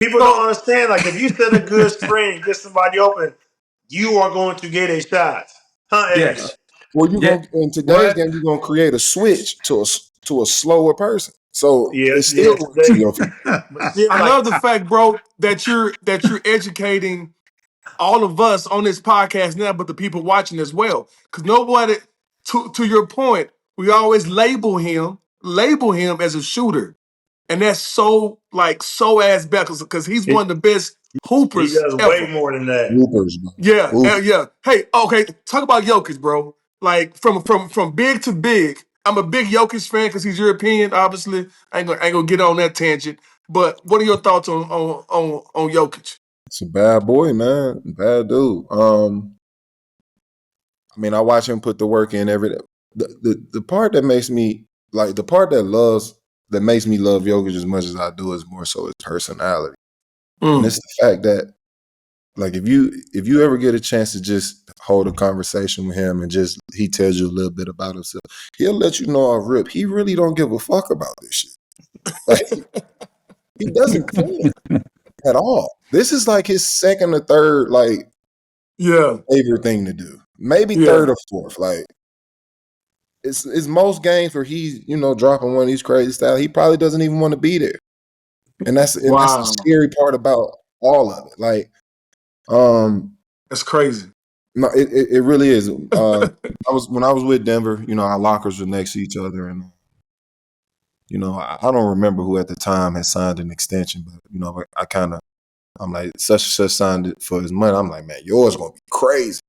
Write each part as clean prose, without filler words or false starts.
People don't understand. Like, if you set a good screen, get somebody open, you are going to get a shot. Huh, Eddie? Yes. Well, in today's game, you're gonna create a switch to a slower person. So it still works to your feet. I love the fact, bro, that you're educating all of us on this podcast now, but the people watching as well. Because nobody, to your point, we always label him as a shooter, and that's so ass back because he's one of the best He hoopers does ever. way more than that. Hoopers, bro. Yeah, Hoopers. yeah. Hey, okay, talk about Jokic, bro. Like from big to big. I'm a big Jokic fan because he's European. Obviously, I ain't gonna get on that tangent. But what are your thoughts on Jokic? It's a bad boy, man. Bad dude. I mean, I watch him put the work in every day. The part that makes me that makes me love Jokic as much as I do is more so his personality. And it's the fact that, like, if you ever get a chance to just hold a conversation with him and just he tells you a little bit about himself, he'll let you know off rip. He really don't give a fuck about this shit. Like, he doesn't care at all. This is like his second or third, favorite thing to do. Maybe third or fourth. Like, it's most games where he's, dropping one of these crazy styles. He probably doesn't even want to be there. And that's the scary part about all of it. Like, that's crazy. No, it really is. When I was with Denver, our lockers were next to each other, and I don't remember who at the time had signed an extension, but I'm like, such and such signed it for his money. I'm like, man, yours gonna be crazy.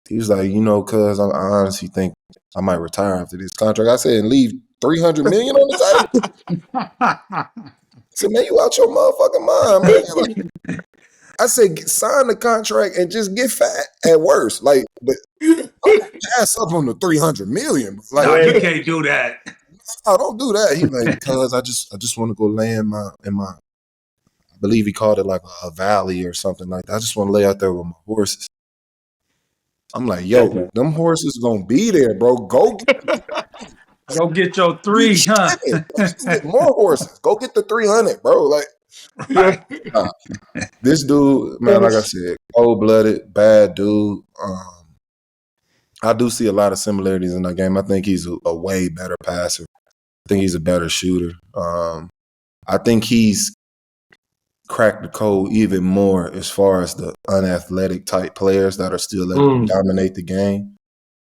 He was like, cuz I honestly think I might retire after this contract. I said, and leave $300 million on the table. I said, man, you out your motherfucking mind, man. Like, I said, sign the contract and just get fat at worst. Like, but pass up on the $300 million. Like, no, you can't do that. No, don't do that. He like, cuz I just want to go lay in my I believe he called it like a valley or something like that. I just want to lay out there with my horses. I'm like, yo, them horses gonna be there, bro. Go get your 300. Get more horses. Go get the 300, bro. Like, this dude, man, like I said, cold-blooded, bad dude. I do see a lot of similarities in that game. I think he's a way better passer. I think he's a better shooter. I think he's cracked the code even more as far as the unathletic type players that are still letting dominate the game.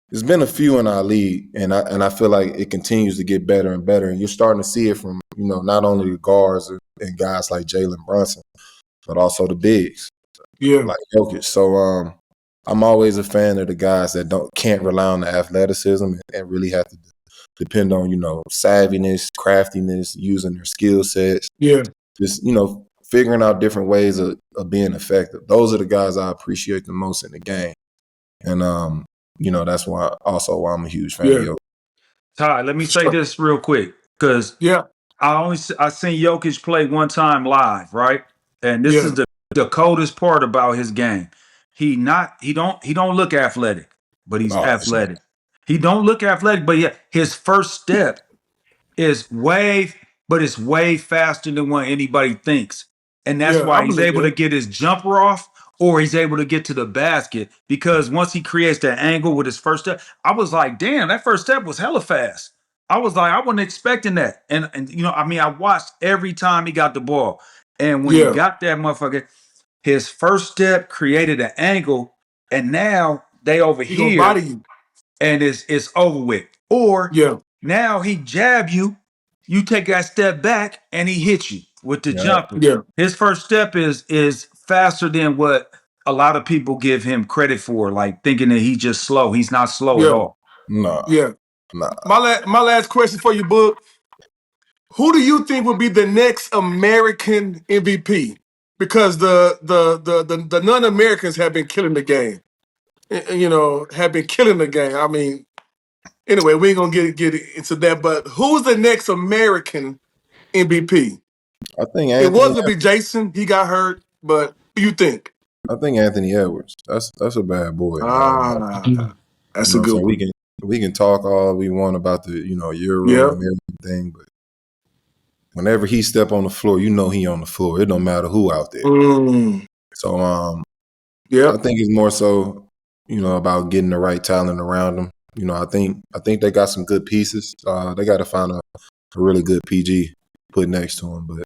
There's been a few in our league, and I feel like it continues to get better and better. And you're starting to see it from, not only the guards and guys like Jalen Brunson, but also the bigs, like Jokic. So I'm always a fan of the guys that can't rely on the athleticism and really have to depend on, savviness, craftiness, using their skill sets. Yeah. Just, figuring out different ways of being effective. Those are the guys I appreciate the most in the game. And, that's why I'm a huge fan of Jokic. Ty, let me say this real quick, because I seen Jokic play one time live, right? And this is the coldest part about his game. He don't look athletic, but he's athletic. He don't look athletic, but yeah, his first step is way faster than what anybody thinks. And that's why he's able to get his jumper off, or he's able to get to the basket, because once he creates that angle with his first step, I was like, damn, that first step was hella fast. I was like, I wasn't expecting that. And I watched every time he got the ball. And when he got that motherfucker, his first step created an angle, and now they over here body you. And it's over with. Or now he jab you, you take that step back, and he hits you with the jumper. Yeah. His first step is faster than what a lot of people give him credit for, like thinking that he's just slow. He's not slow at all. No. Yeah. Nah. My last question for you, Book. Who do you think would be the next American MVP? Because the non-Americans have been killing the game. Have been killing the game. I mean, anyway, we ain't gonna get into that. But who's the next American MVP? I think it was gonna be Jason. He got hurt, but who you think? I think Anthony Edwards. That's a bad boy. That's a good one. We can talk all we want about the Euro and everything, but whenever he step on the floor, you know he on the floor. It don't matter who out there. So I think it's more so, about getting the right talent around him. I think they got some good pieces. They got to find a really good PG put next to him. But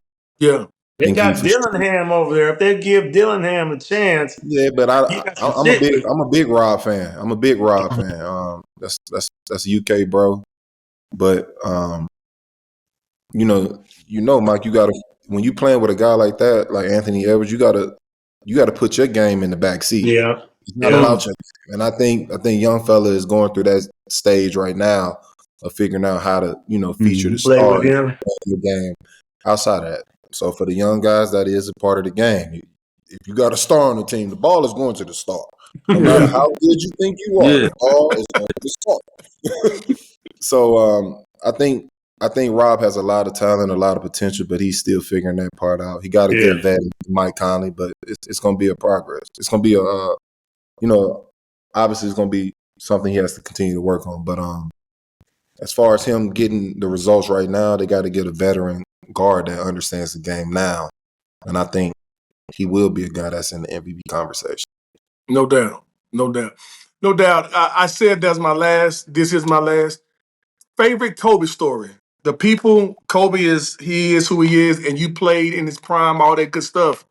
they got Dillingham over there. If they give Dillingham a chance, yeah. But I'm a big Rob fan. I'm a big Rob fan. That's UK, bro. But Mike, you gotta, when you playing with a guy like that, like Anthony Edwards, you gotta put your game in the back seat. Yeah. It's not about your game. And I think young fella is going through that stage right now of figuring out how to, feature the star in the game outside of that. So for the young guys, that is a part of the game. If you got a star on the team, the ball is going to the star. No matter how good you think you are, the ball is going to the star. So I think Rob has a lot of talent, a lot of potential, but he's still figuring that part out. He got a good vet, Mike Conley, but it's going to be a progress. It's going to be obviously it's going to be something he has to continue to work on. But as far as him getting the results right now, they got to get a veteran guard that understands the game now. And I think he will be a guy that's in the MVP conversation. No doubt. I said this is my last favorite Kobe story. The people, Kobe he is who he is, and you played in his prime, all that good stuff.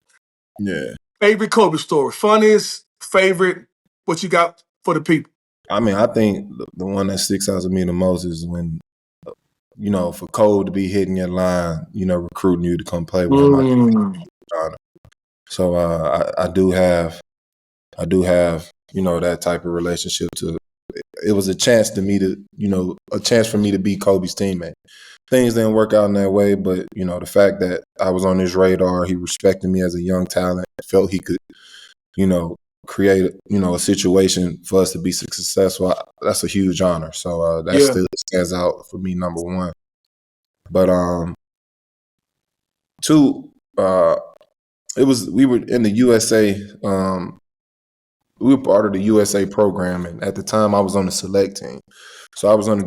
Yeah. Favorite Kobe story. Funniest, favorite, what you got for the people? I mean, I think the one that sticks out to me the most is when, for Cole to be hitting your line, recruiting you to come play with him. So I do have, that type of relationship it was a chance for me to be Kobe's teammate. Things didn't work out in that way, but, the fact that I was on his radar, he respected me as a young talent, felt he could, create, a situation for us to be successful. That's a huge honor. So that still stands out for me, number one. But two, we were in the USA. We were part of the USA program, and at the time, I was on the select team. So I was on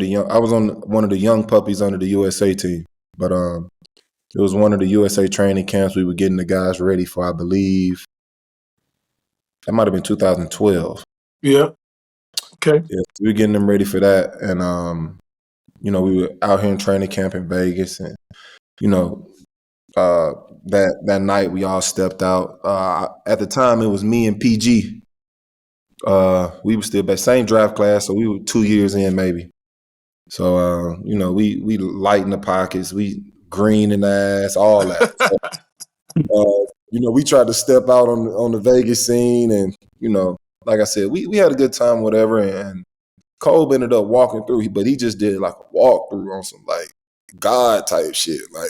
one of the young puppies under the USA team. But it was one of the USA training camps we were getting the guys ready for. I believe that might have been 2012. Yeah. Okay. Yeah, we were getting them ready for that, and we were out here in training camp in Vegas, and that night we all stepped out. At the time, it was me and PG. We were still back, same draft class, so we were 2 years in maybe. So we light in the pockets, we green in the ass, all that. So, we tried to step out on the Vegas scene, and like I said, we had a good time, whatever. And Cole ended up walking through, but he just did like a walkthrough on some like God type shit, like.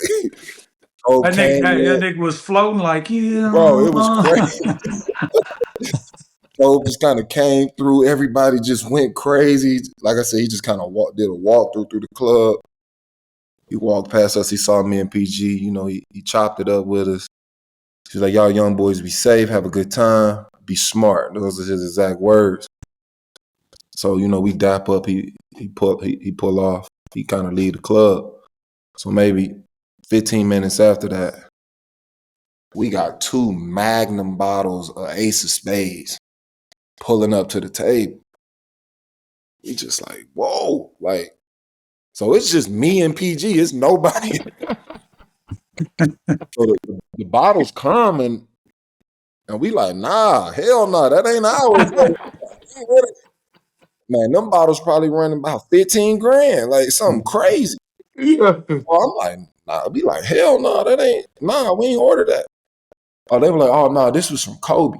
That nigga was floating like, bro, it was crazy. Cole just kind of came through. Everybody just went crazy. Like I said, he just kind of did a walkthrough through the club. He walked past us. He saw me and PG. He chopped it up with us. He's like, y'all young boys, be safe, have a good time, be smart. Those are his exact words. So, we dap up. He pull off. He kind of leave the club. So maybe 15 minutes after that, we got 2 Magnum bottles of Ace of Spades pulling up to the table. We just like, whoa, like, so it's just me and PG. It's nobody. So the bottles come and we like, nah, hell no, that ain't ours. Man, them bottles probably running about 15 grand, like something crazy. Yeah. So I'm like, nah, be like, hell no, we ain't ordered that. Oh, they were like, oh no, this was from Kobe.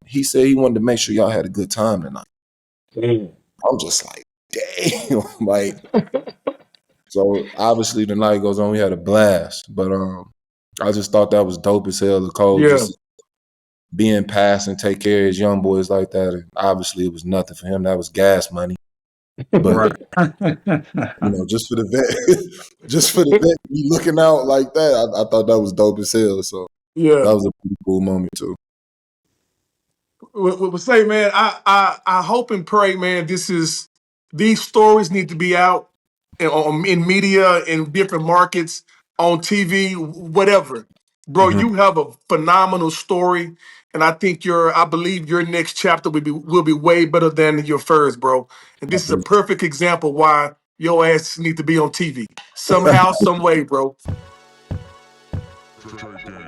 He said he wanted to make sure y'all had a good time tonight. I'm just like, damn, like. So obviously the night goes on, we had a blast. But I just thought that was dope as hell. The Cole just being passed and take care of his young boys like that. And obviously it was nothing for him. That was gas money. But just for the vet, be looking out like that, I thought that was dope as hell. So that was a pretty cool moment too. Well, say, man, I hope and pray, man, these stories need to be out in media in different markets. on TV, whatever. Bro, Hmm. you have a phenomenal story, and I believe your next chapter will be way better than your first, bro. And I this is a appreciate perfect example why your ass need to be on TV somehow, some way, bro. it.